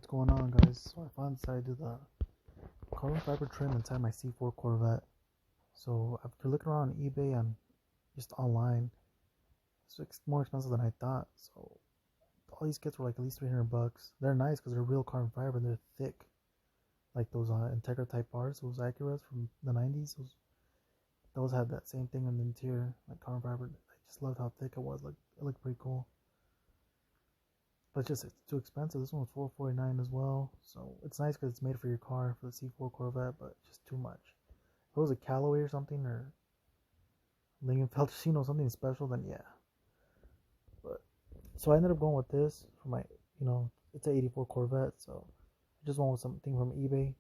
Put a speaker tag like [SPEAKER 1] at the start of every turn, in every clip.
[SPEAKER 1] What's going on, guys? So I finally decided to do the carbon fiber trim inside my C4 Corvette. So after looking around on eBay and just online, it's more expensive than I thought. So all these kits were like at least $300. They're nice because they're real carbon fiber and they're thick, like those Integra Type R's, those Acuras from the 90s. Those had that same thing on the interior, like carbon fiber. I just loved how thick it was. Like it looked pretty cool. But it's too expensive. This one was $449 as well. So it's nice because it's made for your car, for the C4 Corvette, but just too much. If it was a Callaway or something, or Lingenfeldt, something special, then yeah. But so I ended up going with this for my, it's an '84 Corvette. So I just went with something from eBay.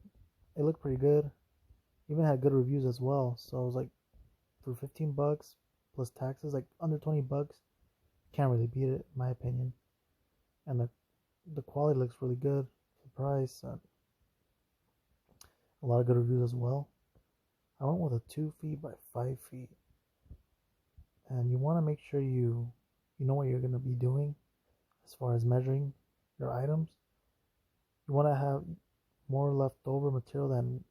[SPEAKER 1] It looked pretty good. Even had good reviews as well. So I was like, for $15 plus taxes, like under $20, can't really beat it in my opinion. And the quality looks really good for the price, and a lot of good reviews as well. I went with a 2 feet by 5 feet, and you want to make sure you know what you're going to be doing as far as measuring your items. You want to have more leftover material than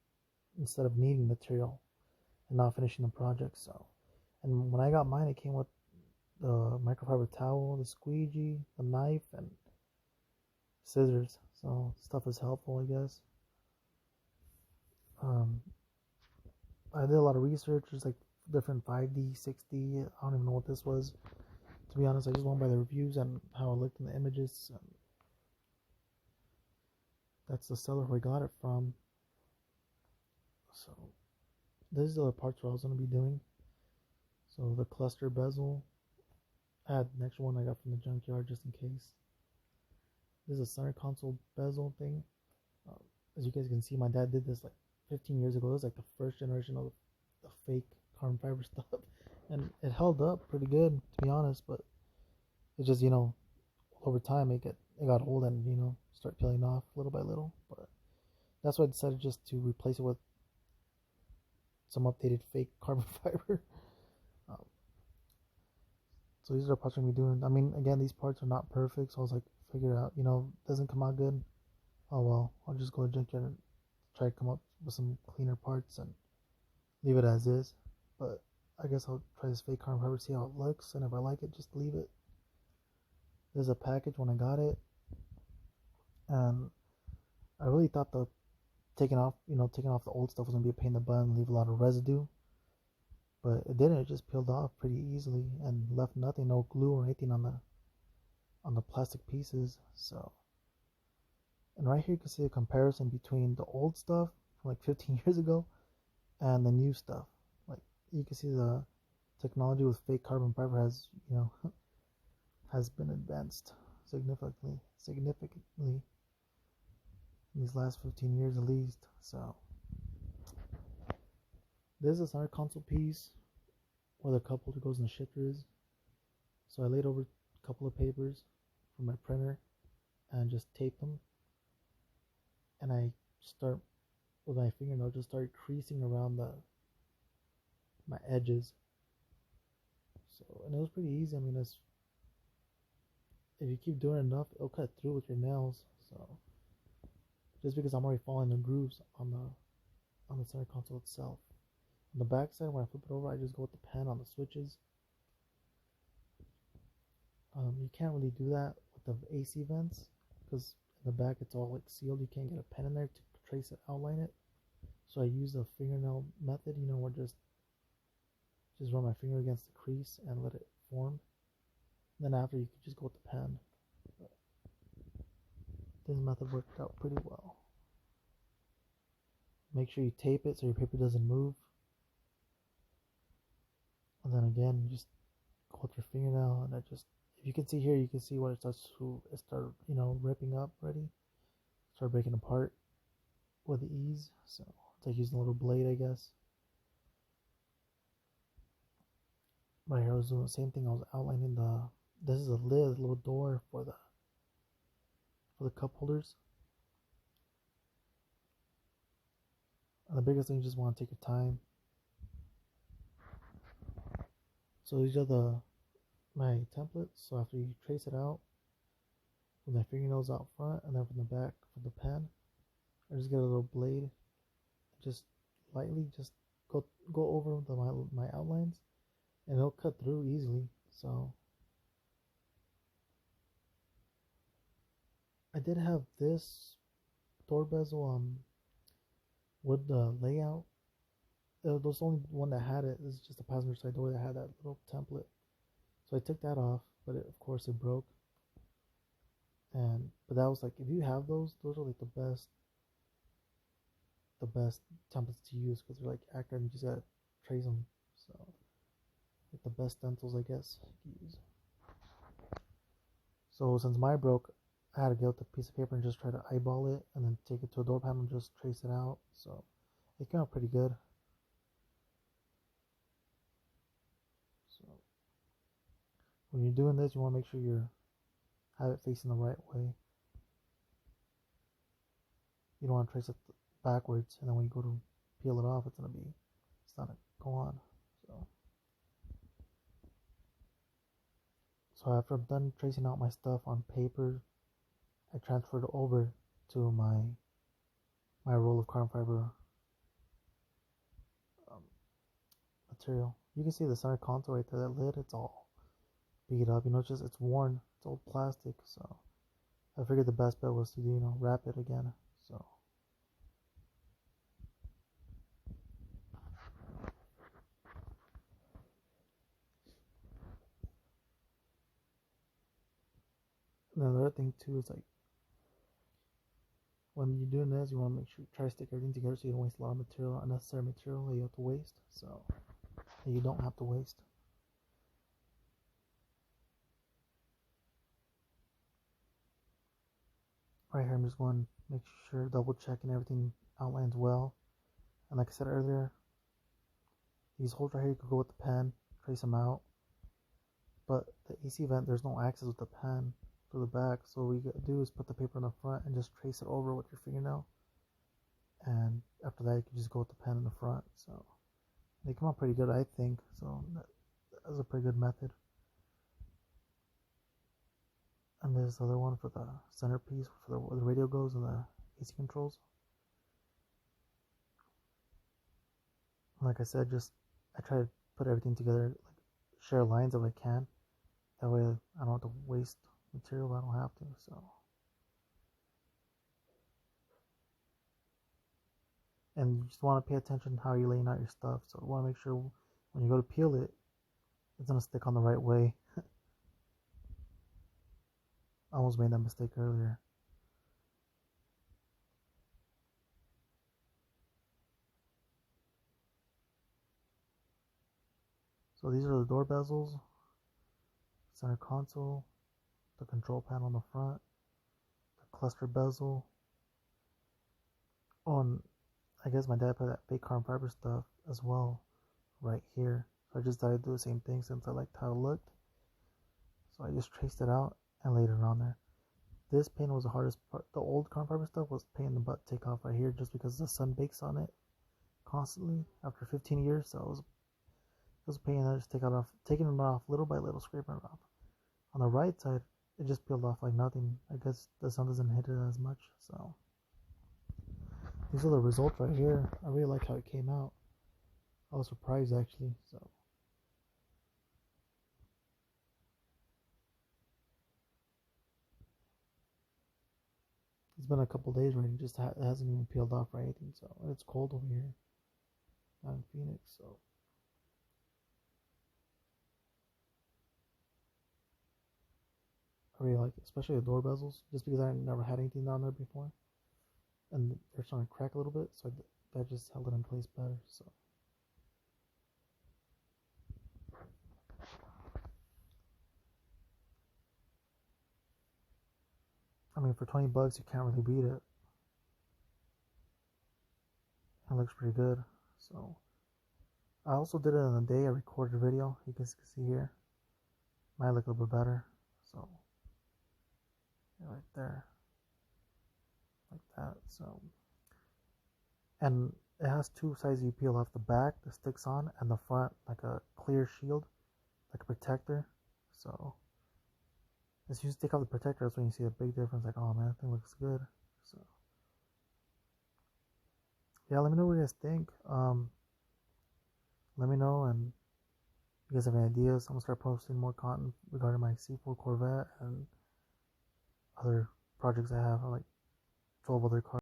[SPEAKER 1] instead of needing material and not finishing the project. So, and when I got mine, it came with the microfiber towel, the squeegee, the knife, and scissors. So stuff is helpful, I guess. I did a lot of research. There's like different 5D, 6D. I don't even know what this was. To be honest, I just went by the reviews and how it looked in the images. And that's the seller who I got it from. So these are the parts where I was going to be doing. So the cluster bezel. I had the next one I got from the junkyard just in case. This is a center console bezel thing. As you guys can see, my dad did this like 15 years ago. It was like the first generation of the fake carbon fiber stuff, and it held up pretty good, to be honest. But it just, over time it got old and start peeling off little by little. But that's why I decided just to replace it with some updated fake carbon fiber. So these are the parts I'm gonna be doing. I mean, again, these parts are not perfect, so I was like, figure it out. Doesn't come out good. Oh well, I'll just go to junkyard and try to come up with some cleaner parts and leave it as is. But I guess I'll try this fake carbon fiber, see how it looks, and if I like it, just leave it. There's a package when I got it, and I really thought the taking off the old stuff was gonna be a pain in the butt and leave a lot of residue. But it didn't. It just peeled off pretty easily and left nothing, no glue or anything on the plastic pieces. So, and right here you can see a comparison between the old stuff from like 15 years ago and the new stuff. Like you can see the technology with fake carbon fiber has has been advanced significantly in these last 15 years at least. So this is our console piece where the cup holder goes in the shifter is. So I laid over a couple of papers from my printer and just taped them. And I start with my fingernail, just start creasing around my edges. So, and it was pretty easy. I mean, if you keep doing enough, it'll cut through with your nails. So, just because I'm already following the grooves on the center console itself. On the back side, when I flip it over, I just go with the pen on the switches. You can't really do that with the AC vents because in the back it's all like sealed. You can't get a pen in there to trace it, outline it. So I use the fingernail method, where just run my finger against the crease and let it form. And then after, you can just go with the pen. But this method worked out pretty well. Make sure you tape it so your paper doesn't move. And then again, just go with your fingernail, and if you can see here, you can see when it start ripping up already, start breaking apart with ease. So it's like using a little blade, I guess. Right here I was doing the same thing. I was outlining this is a lid, a little door for the cup holders. And the biggest thing, you just want to take your time. So these are my templates. So after you trace it out with my fingernails out front, and then from the back, with the pen. I just get a little blade, just lightly, just go over my outlines, and it'll cut through easily. So I did have this door bezel with the layout. There was the only one that had it. It was just a passenger side door that had that little template. So I took that off, but of course it broke. But that was like, if you have those are like the best templates to use, because they're like accurate and you just gotta trace them. So like the best stencils, I guess, to use. So since mine broke, I had to get out the piece of paper and just try to eyeball it, and then take it to a door panel and just trace it out. So it came out pretty good. So when you're doing this, you want to make sure you have it facing the right way. You don't want to trace it backwards, and then when you go to peel it off, it's not gonna go on. So after I'm done tracing out my stuff on paper, I transferred it over to my roll of carbon fiber material. You can see the center console right there, that lid, it's all beat up. It's worn. It's old plastic. So I figured the best bet was to wrap it again. So and then the other thing too is, like, when you're doing this, you want to make sure you try to stick everything together so you don't waste a lot of material, unnecessary material that you have to waste. So that you don't have to waste. Right here, I'm just going to make sure, double checking everything outlines well. And like I said earlier, these holes right here, you could go with the pen, trace them out. But the AC vent, there's no access with the pen to the back. So what you gotta do is put the paper in the front and just trace it over with your fingernail. And after that, you can just go with the pen in the front. So they come out pretty good, I think. So that's a pretty good method. And there's the other one for the centerpiece, for where the radio goes and the AC controls. Like I said, I try to put everything together, like share lines if I can. That way I don't have to waste material if I don't have to. So, and you just want to pay attention to how you're laying out your stuff. So you want to make sure when you go to peel it, it's gonna stick on the right way. I almost made that mistake earlier. So these are the door bezels, center console, the control panel on the front, the cluster bezel. Oh, and I guess my dad put that fake carbon fiber stuff as well right here. So I just decided to do the same thing since I liked how it looked. So I just traced it out and laid it on there. This paint was the hardest part. The old carbon fiber stuff was pain in the butt to take off right here, just because the sun bakes on it constantly after 15 years. So it was a pain. I just taking it off little by little, scraping it off. On the right side, it just peeled off like nothing. I guess the sun doesn't hit it as much. So these are the results right here. I really like how it came out. I was surprised actually. So it's been a couple days already. Just it hasn't even peeled off or anything. So it's cold over here, not in Phoenix. So I really like it, especially the door bezels, just because I never had anything down there before, and they're starting to crack a little bit. So that just held it in place better. So. I mean, for $20, you can't really beat it. It looks pretty good. So, I also did it in a day. I recorded a video. You can see here. Might look a little bit better. So, yeah, right there, like that. So, and it has two sides you peel off: the back that sticks on, and the front, like a clear shield, like a protector. So, as you take off the protector, that's when you see a big difference. Like, oh man, that thing looks good. So yeah, let me know what you guys think. Let me know, and if you guys have any ideas, I'm gonna start posting more content regarding my C4 Corvette and other projects I have, like 12 other cars.